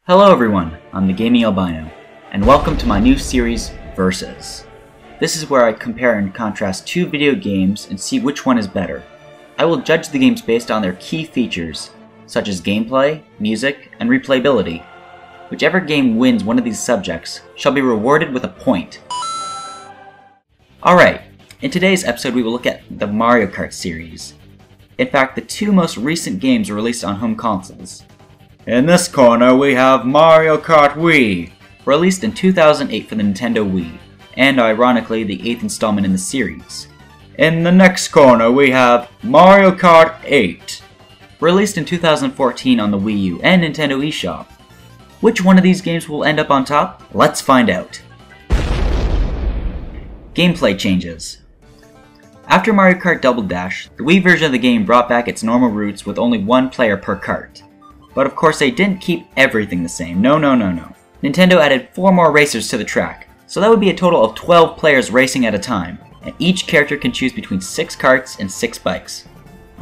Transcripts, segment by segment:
Hello everyone, I'm the Gaming Albino, and welcome to my new series, Versus. This is where I compare and contrast two video games and see which one is better. I will judge the games based on their key features, such as gameplay, music, and replayability. Whichever game wins one of these subjects shall be rewarded with a point. Alright, in today's episode we will look at the Mario Kart series. In fact, the two most recent games were released on home consoles. In this corner we have Mario Kart Wii, released in 2008 for the Nintendo Wii, and ironically the 8th installment in the series. In the next corner we have Mario Kart 8, released in 2014 on the Wii U and Nintendo eShop. Which one of these games will end up on top? Let's find out. Gameplay changes. After Mario Kart Double Dash, the Wii version of the game brought back its normal routes with only one player per kart. But of course they didn't keep everything the same, no. Nintendo added 4 more racers to the track, so that would be a total of 12 players racing at a time, and each character can choose between 6 karts and 6 bikes.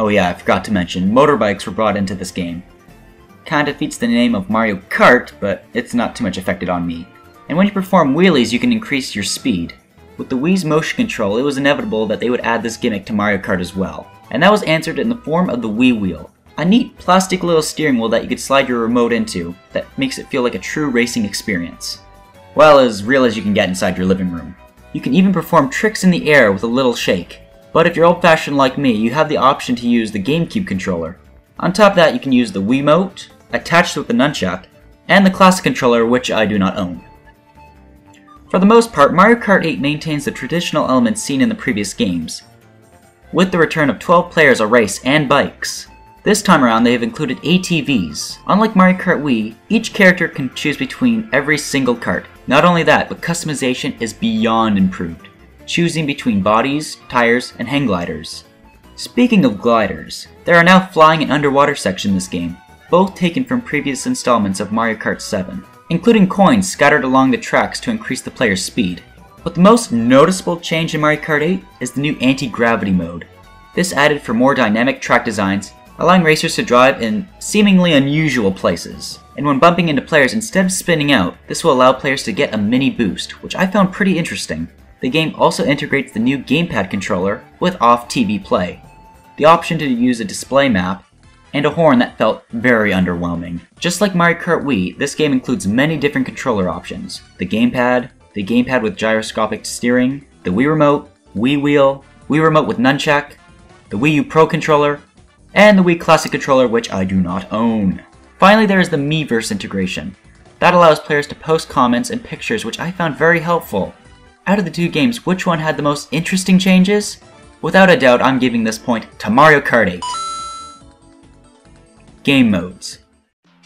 Oh yeah, I forgot to mention, motorbikes were brought into this game. Kinda defeats the name of Mario Kart, but it's not too much affected on me. And when you perform wheelies you can increase your speed. With the Wii's motion control, it was inevitable that they would add this gimmick to Mario Kart as well, and that was answered in the form of the Wii Wheel. A neat plastic little steering wheel that you could slide your remote into that makes it feel like a true racing experience. Well, as real as you can get inside your living room. You can even perform tricks in the air with a little shake. But if you're old-fashioned like me, you have the option to use the GameCube controller. On top of that, you can use the Wiimote, attached with the nunchuck, and the classic controller, which I do not own. For the most part, Mario Kart 8 maintains the traditional elements seen in the previous games, with the return of 12 players a race and bikes. This time around they have included ATVs. Unlike Mario Kart Wii, each character can choose between every single kart. Not only that, but customization is beyond improved, choosing between bodies, tires, and hang gliders. Speaking of gliders, there are now flying and underwater sections in this game, both taken from previous installments of Mario Kart 7, including coins scattered along the tracks to increase the player's speed. But the most noticeable change in Mario Kart 8 is the new anti-gravity mode. This added for more dynamic track designs, allowing racers to drive in seemingly unusual places. And when bumping into players instead of spinning out, this will allow players to get a mini boost, which I found pretty interesting. The game also integrates the new gamepad controller with off-TV play, the option to use a display map, and a horn that felt very underwhelming. Just like Mario Kart Wii, this game includes many different controller options. The gamepad with gyroscopic steering, the Wii Remote, Wii Wheel, Wii Remote with nunchuck, the Wii U Pro controller, and the Wii Classic controller, which I do not own. Finally, there is the Miiverse integration. That allows players to post comments and pictures, which I found very helpful. Out of the two games, which one had the most interesting changes? Without a doubt, I'm giving this point to Mario Kart 8. Game modes.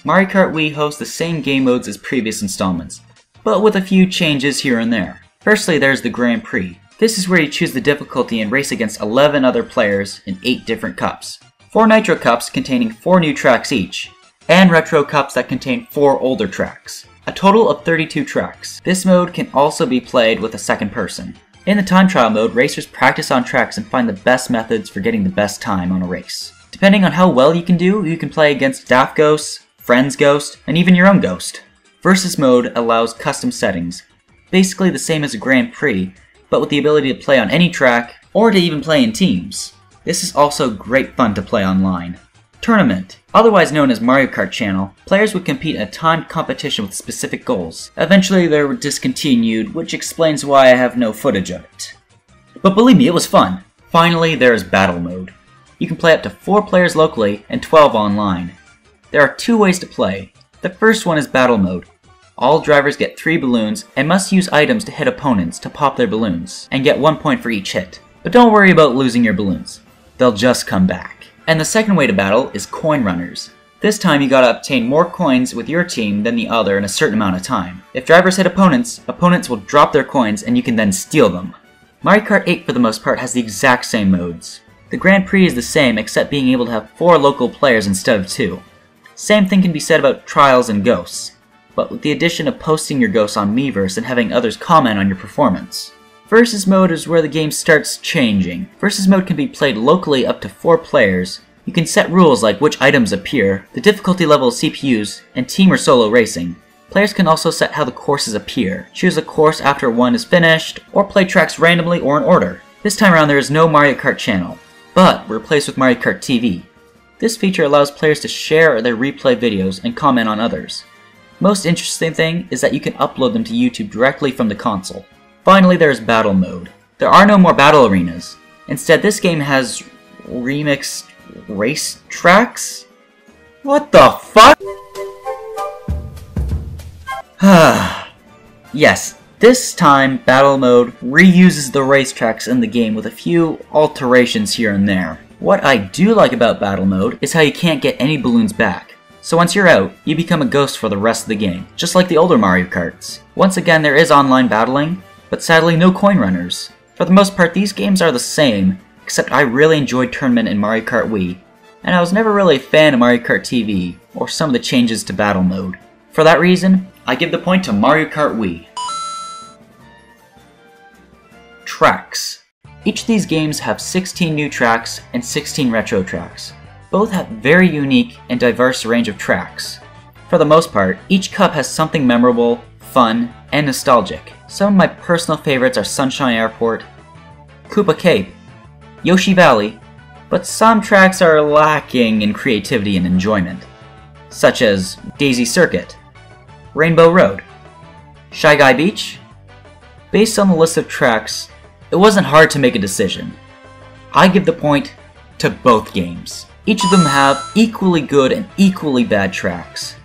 Mario Kart Wii hosts the same game modes as previous installments, but with a few changes here and there. Firstly, there's the Grand Prix. This is where you choose the difficulty and race against 11 other players in 8 different cups. 4 Nitro Cups containing 4 new tracks each, and Retro Cups that contain 4 older tracks. A total of 32 tracks. This mode can also be played with a second person. In the time trial mode, racers practice on tracks and find the best methods for getting the best time on a race. Depending on how well you can do, you can play against staff ghosts, friends ghost, and even your own ghost. Versus mode allows custom settings, basically the same as a Grand Prix, but with the ability to play on any track, or to even play in teams. This is also great fun to play online. Tournament. Otherwise known as Mario Kart Channel, players would compete in a timed competition with specific goals. Eventually they were discontinued, which explains why I have no footage of it. But believe me, it was fun. Finally, there is Battle Mode. You can play up to 4 players locally and 12 online. There are 2 ways to play. The first one is Battle Mode. All drivers get 3 balloons and must use items to hit opponents to pop their balloons, and get 1 point for each hit. But don't worry about losing your balloons. They'll just come back. And the second way to battle is Coin Runners. This time you gotta obtain more coins with your team than the other in a certain amount of time. If drivers hit opponents, opponents will drop their coins and you can then steal them. Mario Kart 8 for the most part has the exact same modes. The Grand Prix is the same except being able to have 4 local players instead of 2. Same thing can be said about Trials and Ghosts, but with the addition of posting your ghosts on Miiverse and having others comment on your performance. Versus mode is where the game starts changing. Versus mode can be played locally up to 4 players, You can set rules like which items appear, the difficulty level of CPUs, and team or solo racing. Players can also set how the courses appear, choose a course after one is finished, or play tracks randomly or in order. This time around there is no Mario Kart channel, but replaced with Mario Kart TV. This feature allows players to share their replay videos and comment on others. Most interesting thing is that you can upload them to YouTube directly from the console. Finally, there is Battle Mode. There are no more battle arenas. Instead, this game has remixed race tracks? What the fuck? Yes, this time Battle Mode reuses the racetracks in the game with a few alterations here and there. What I do like about Battle Mode is how you can't get any balloons back. So once you're out, you become a ghost for the rest of the game, just like the older Mario Karts. Once again, there is online battling, but sadly no coin runners. For the most part, these games are the same, except I really enjoyed Tournament in Mario Kart Wii, and I was never really a fan of Mario Kart TV, or some of the changes to Battle Mode. For that reason, I give the point to Mario Kart Wii. Tracks. Each of these games have 16 new tracks and 16 retro tracks. Both have very unique and diverse range of tracks. For the most part, each cup has something memorable, fun, and nostalgic. Some of my personal favorites are Sunshine Airport, Koopa Cape, Yoshi Valley, but some tracks are lacking in creativity and enjoyment, such as Daisy Circuit, Rainbow Road, Shy Guy Beach. Based on the list of tracks, it wasn't hard to make a decision. I give the point to both games. Each of them have equally good and equally bad tracks.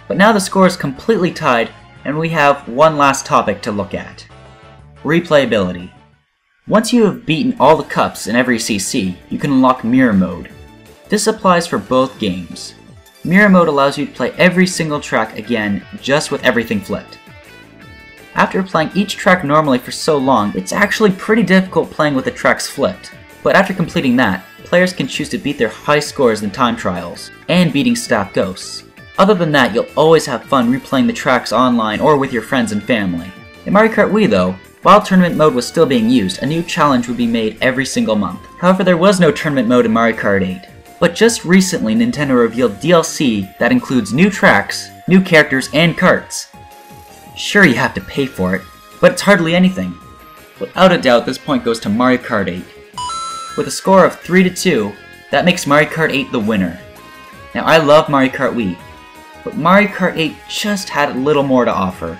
But now the score is completely tied and we have one last topic to look at. Replayability. Once you have beaten all the cups in every CC, you can unlock Mirror Mode. This applies for both games. Mirror Mode allows you to play every single track again, just with everything flipped. After playing each track normally for so long, it's actually pretty difficult playing with the tracks flipped. But after completing that, players can choose to beat their high scores in time trials, and beating staff ghosts. Other than that, you'll always have fun replaying the tracks online or with your friends and family. In Mario Kart Wii though, while Tournament Mode was still being used, a new challenge would be made every single month. However, there was no Tournament Mode in Mario Kart 8. But just recently, Nintendo revealed DLC that includes new tracks, new characters, and carts. Sure, you have to pay for it, but it's hardly anything. Without a doubt, this point goes to Mario Kart 8. With a score of 3-2, that makes Mario Kart 8 the winner. Now, I love Mario Kart Wii, but Mario Kart 8 just had a little more to offer.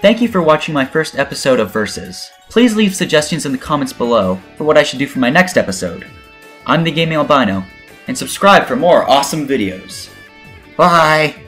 Thank you for watching my first episode of Versus. Please leave suggestions in the comments below for what I should do for my next episode. I'm the Gaming Albino, and subscribe for more awesome videos. Bye!